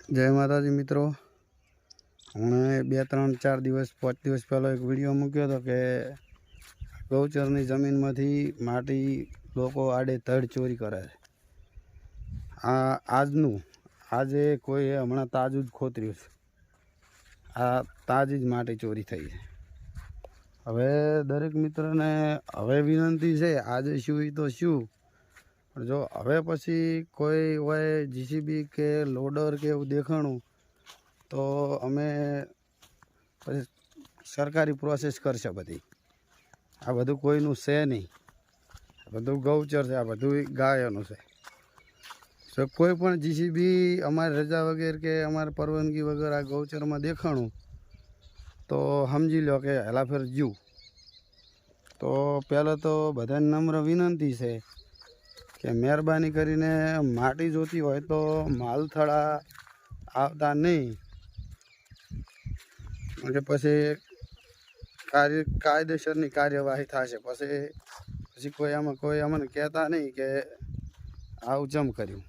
जय माताजी मित्रों। हमने 2-3-4 दिवस 5 दिवस पहले एक विडियो मूक्यो तो कि गौचरनी जमीन में माटी लोग आड़े तड़ चोरी करे। आजे कोई हमणा ताजू ज खोतर्यु छे। आ ताजी ज माटी चोरी थई है। हवे दरेक मित्र ने हवे विनंती है, आज शू तो शू, जो हवे पछी कोई होय जीसीबी के लोडर के एवं देखाणु तो अमे सरकारी प्रोसेस करशे बधी। आ बधु कोईनु छे नहीं, बधु गौचर है, आ बधु गायोनु छे। तो कोई पण जीसीबी अमारी रजा वगैरह के अमारी परवानगी वगैरह आ गौचर में देखाणु तो समझी लो कि हेला फेर जू। तो पहला तो बधाने नम्र विनंती है कि मेहरबानी करीने माटी जोती होय तो मालथड़ा आवता नहीं, पछी कायदेसरनी कार्यवाही थशे। पछी कोई अमने कहता नहीं कि आवुं चम कर्युं।